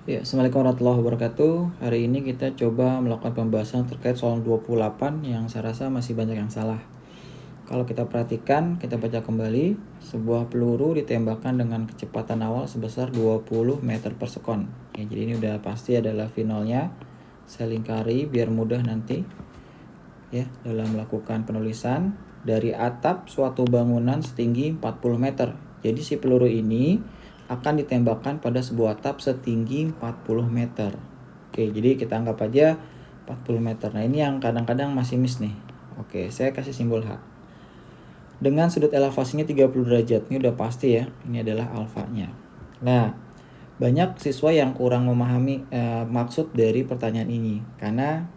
Ya, Assalamualaikum warahmatullahi wabarakatuh. Hari ini kita coba melakukan pembahasan terkait soal 28 yang saya rasa masih banyak yang salah. Kalau kita perhatikan, kita baca kembali, sebuah peluru ditembakkan dengan kecepatan awal sebesar 20 meter per sekon. Ya, jadi ini udah pasti adalah finalnya. Saya lingkari biar mudah nanti ya dalam melakukan penulisan. Dari atap suatu bangunan setinggi 40 meter. Jadi si peluru ini akan ditembakkan pada sebuah atap setinggi 40 meter. Oke, jadi kita anggap aja 40 meter. Nah, ini yang kadang-kadang masih miss nih. Oke, saya kasih simbol H. Dengan sudut elevasinya 30 derajat. Ini udah pasti ya. Ini adalah alfanya. Nah, banyak siswa yang kurang memahami maksud dari pertanyaan ini. Karena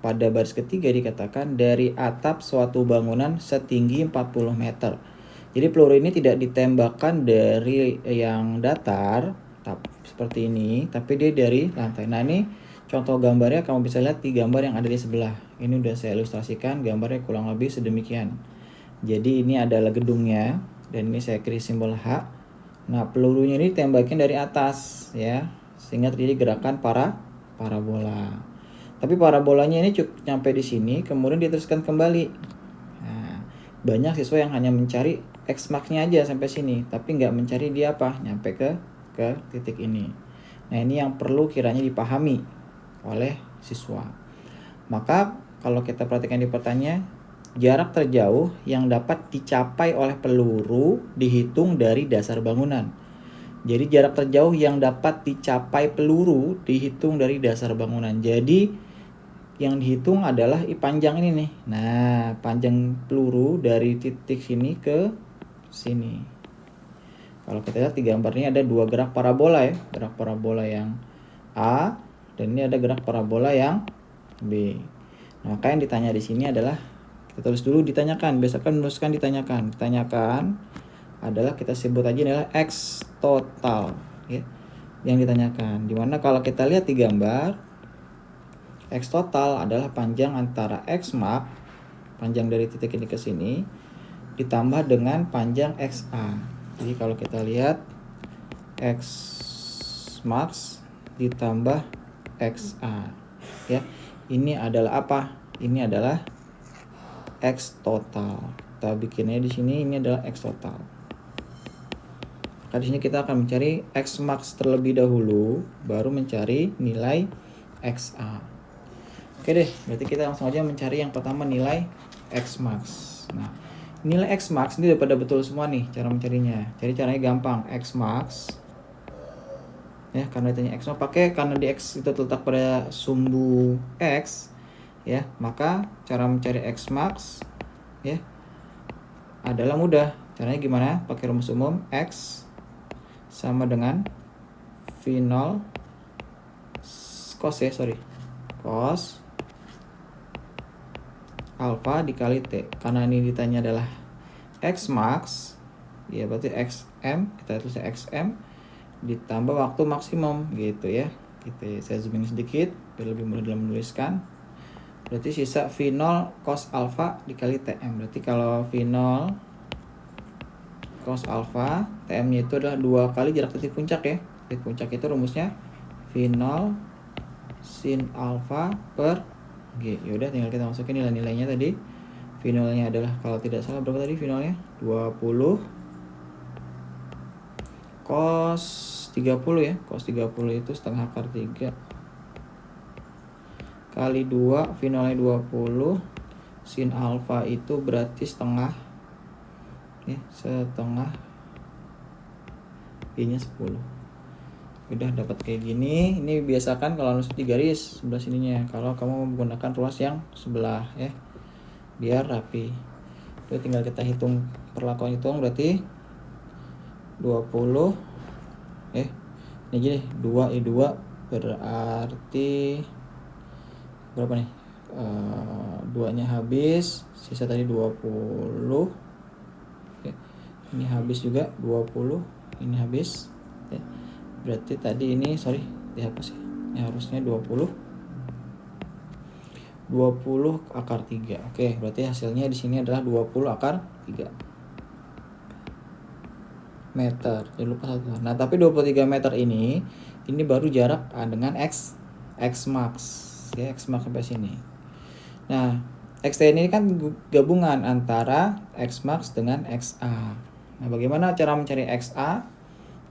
pada baris ketiga dikatakan dari atap suatu bangunan setinggi 40 meter. Jadi peluru ini tidak ditembakkan dari yang datar seperti ini, tapi dia dari lantai. Nah, ini contoh gambarnya, kamu bisa lihat di gambar yang ada di sebelah. Ini udah saya ilustrasikan, gambarnya kurang lebih sedemikian. Jadi ini adalah gedungnya dan ini saya kiri simbol H. Nah, pelurunya ini tembakin dari atas ya, sehingga terjadi gerakan parabola. Tapi parabolanya ini cukup nyampe di sini, kemudian diteruskan kembali. Nah, banyak siswa yang hanya mencari X max-nya aja sampai sini, tapi nggak mencari dia apa, nyampe ke titik ini. Nah, ini yang perlu kiranya dipahami oleh siswa. Maka kalau kita perhatikan di pertanyaan, jarak terjauh yang dapat dicapai oleh peluru dihitung dari dasar bangunan. Jadi jarak terjauh yang dapat dicapai peluru dihitung dari dasar bangunan. Jadi yang dihitung adalah panjang ini nih. Nah, panjang peluru dari titik sini ke sini. Kalau kita lihat di gambar ini ada dua gerak parabola ya. Gerak parabola yang A dan ini ada gerak parabola yang B. Nah, maka yang ditanya di sini adalah, kita tulis dulu ditanyakan. Biasakan menuliskan ditanyakan. Ditanyakan adalah kita sebut aja adalah X total ya. Yang ditanyakan. Dimana kalau kita lihat di gambar, X total adalah panjang antara X max, panjang dari titik ini ke sini, ditambah dengan panjang XA. Jadi kalau kita lihat X max ditambah XA ya. Ini adalah apa? Ini adalah X total. Kita bikinnya di sini, ini adalah X total. Maka di sini kita akan mencari X max terlebih dahulu, baru mencari nilai XA. Oke deh, berarti kita langsung aja mencari yang pertama nilai X max. Nah, nilai X max ini udah pada betul semua nih cara mencarinya. Jadi caranya gampang, X max ya, karena ditanya X max karena di X itu terletak pada sumbu X ya, maka cara mencari X max ya adalah mudah. Caranya gimana? Pakai rumus umum, X sama dengan V0 cos alfa dikali T. Karena ini ditanya adalah X max ya, berarti XM, kita tulis XM ditambah waktu maksimum gitu ya. Saya zoom in sedikit biar lebih mudah dalam menuliskan. Berarti sisa V0 cos alfa dikali TM. Berarti kalau V0 cos alfa, TM-nya itu adalah 2 kali jarak titik puncak ya. Titik puncak itu rumusnya V0 sin alfa per G. Yaudah, tinggal kita masukin nilai-nilainya tadi. V0-nya adalah, kalau tidak salah berapa tadi V0-nya? 20 cos 30 ya. Cos 30 itu setengah akar 3 kali 2, V0-nya 20, sin alfa itu berarti setengah ya, setengah, G-nya 10. Udah dapat kayak gini. Ini biasakan kalau nulis di garis sebelah sininya, kalau kamu menggunakan ruas yang sebelah ya, biar rapi. Itu tinggal kita hitung, perlakuan hitung, berarti 20 ini gini, 2 berarti berapa nih? 2-nya habis, sisa tadi 20 ya. Ini habis juga 20, ini habis ya. Berarti tadi ini dihapus ya. Ini harusnya 20 akar 3. Oke, berarti hasilnya di sini adalah 20 akar 3 meter. Jangan lupa 1. Nah, tapi 23 meter ini ini baru jarak dengan X max ya, X max sampai sini. Nah, XT ini kan gabungan antara X max dengan XA. Nah, bagaimana cara mencari XA?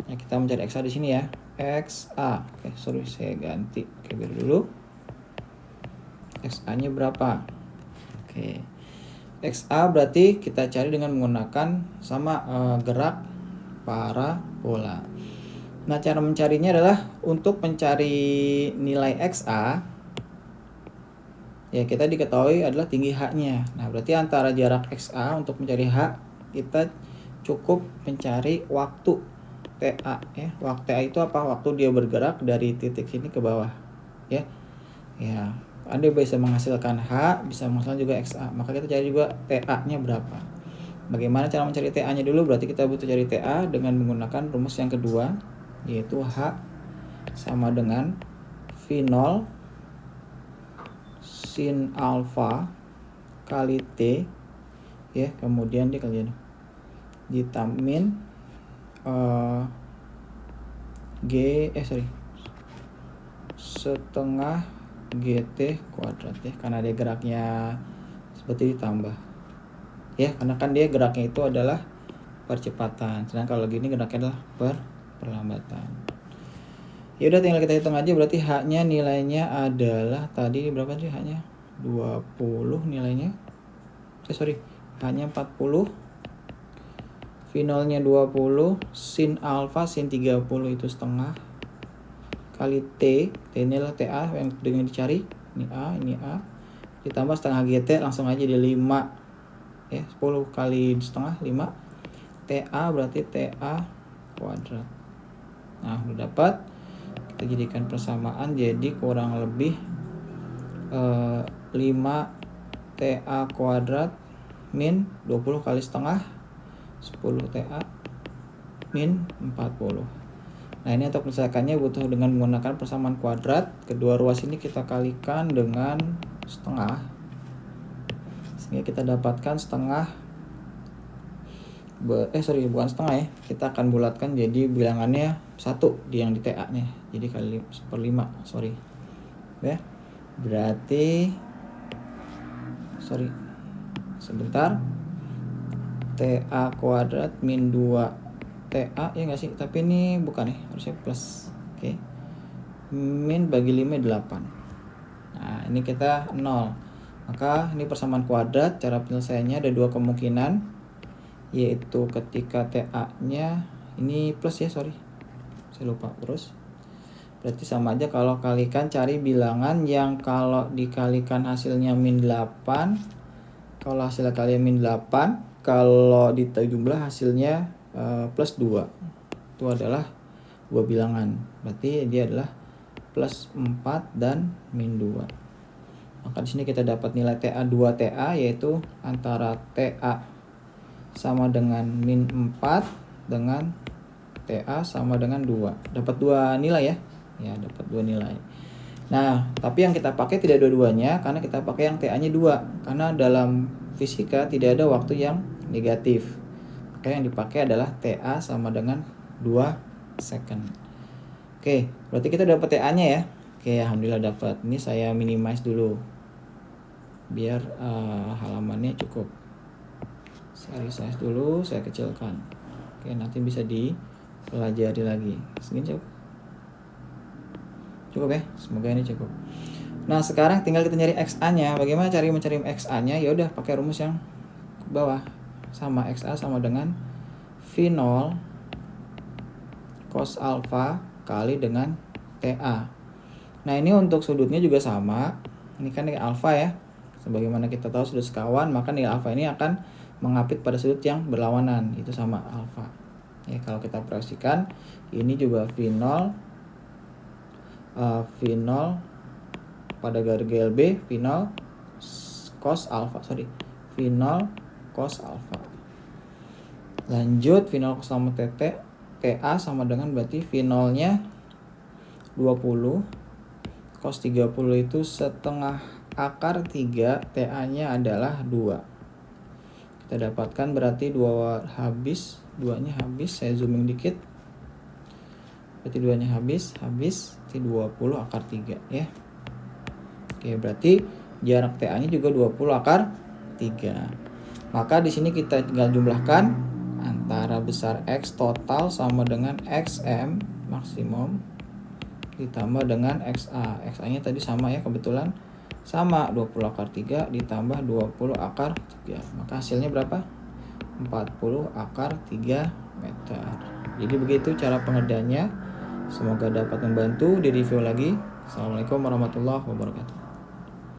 Ya, kita mencari XA di sini ya. XA. Oke, sorry saya ganti. Oke, biar dulu. XA-nya berapa? Oke. XA berarti kita cari dengan menggunakan sama gerak parabola. Nah, cara mencarinya adalah untuk mencari nilai XA, ya kita diketahui adalah tinggi H-nya. Nah, berarti antara jarak XA untuk mencari H, kita cukup mencari waktu TA ya. Waktu TA itu apa? Waktu dia bergerak dari titik sini ke bawah. Ya. Ya, Anda bisa menghasilkan H, bisa menghasilkan juga XA. Maka kita cari juga TA-nya berapa. Bagaimana cara mencari TA-nya dulu? Berarti kita butuh cari TA dengan menggunakan rumus yang kedua, yaitu H sama dengan V0 sin alfa kali T ya, kemudian dikalikan min setengah GT kuadrat ya, karena dia geraknya seperti ditambah ya, karena kan dia geraknya itu adalah percepatan, sedangkan kalau gini geraknya adalah perlambatan. Ya udah, tinggal kita hitung aja. Berarti H-nya nilainya adalah tadi berapa sih H-nya? 20 nilainya. H-nya 40. V0-nya 20, sin alfa sin 30 itu setengah kali T. T ini adalah TA yang dengan dicari. Ini A. Ditambah setengah GT, langsung aja di 5. Ya, 10 kali setengah 5. TA berarti TA kuadrat. Nah, udah dapat. Kita jadikan persamaan, jadi kurang lebih 5 TA kuadrat min 20 kali setengah 10 TA min 40. Nah, ini untuk menyelesaikannya butuh dengan menggunakan persamaan kuadrat. Kedua ruas ini kita kalikan dengan setengah, sehingga kita dapatkan setengah bukan setengah ya, kita akan bulatkan jadi bilangannya 1 di yang di TA nya, jadi kali 1/5 ya, berarti TA kuadrat min 2 TA ya nggak sih, tapi ini bukan ya, harusnya plus. Oke. Min bagi 5 8. Nah, ini kita 0, maka ini persamaan kuadrat. Cara penyelesaiannya ada dua kemungkinan, yaitu ketika TA-nya ini plus ya, saya lupa terus. Berarti sama aja kalau kalikan cari bilangan yang kalau dikalikan hasilnya min 8, kalau hasilnya kalian min 8, kalau dijumlah hasilnya plus 2. Itu adalah dua bilangan. Berarti dia adalah plus 4 dan min 2. Maka di sini kita dapat nilai TA 2 TA, yaitu antara TA sama dengan min 4 dengan TA sama dengan 2. Dapat 2 nilai ya. Ya, dapat 2 nilai. Nah, tapi yang kita pakai tidak dua-duanya, karena kita pakai yang TA-nya 2. Karena dalam fisika tidak ada waktu yang negatif. Maka yang dipakai adalah TA sama dengan 2 second. Oke, berarti kita dapat TA-nya ya. Oke, alhamdulillah dapat. Ini saya minimize dulu biar halamannya cukup. Saya resize dulu, saya kecilkan. Oke, nanti bisa dipelajari lagi. Segini cukup ya, semoga ini cukup. Nah, sekarang tinggal kita nyari XA-nya. Bagaimana cara mencari XA-nya? Ya udah, pakai rumus yang ke bawah. Sama XA sama dengan V0 cos alfa kali dengan TA. Nah, ini untuk sudutnya juga sama. Ini kan alfa ya. Sebagaimana kita tahu sudut sekawan, maka nilai alfa ini akan mengapit pada sudut yang berlawanan, itu sama alfa. Ya, kalau kita proyeksikan, ini juga V0 pada garis GLB, V0 cos alfa, V0 cos alfa. Lanjut, V0 cos alfa TA sama dengan berarti V0-nya 20, cos 30 itu setengah akar 3, TA-nya adalah 2. Kita dapatkan berarti 2-nya habis, saya zooming dikit. berarti 2-nya habis, berarti 20 akar 3 ya. Oke, berarti jarak TA-nya juga 20 akar 3. Maka di sini kita tinggal jumlahkan antara besar X total sama dengan XM maksimum ditambah dengan XA. XA-nya tadi sama ya, kebetulan sama 20 akar 3 ditambah 20 akar 3. Maka hasilnya berapa? 40 akar 3 meter. Jadi begitu cara pengerjaannya. Semoga dapat membantu. Di review lagi. Assalamualaikum warahmatullahi wabarakatuh.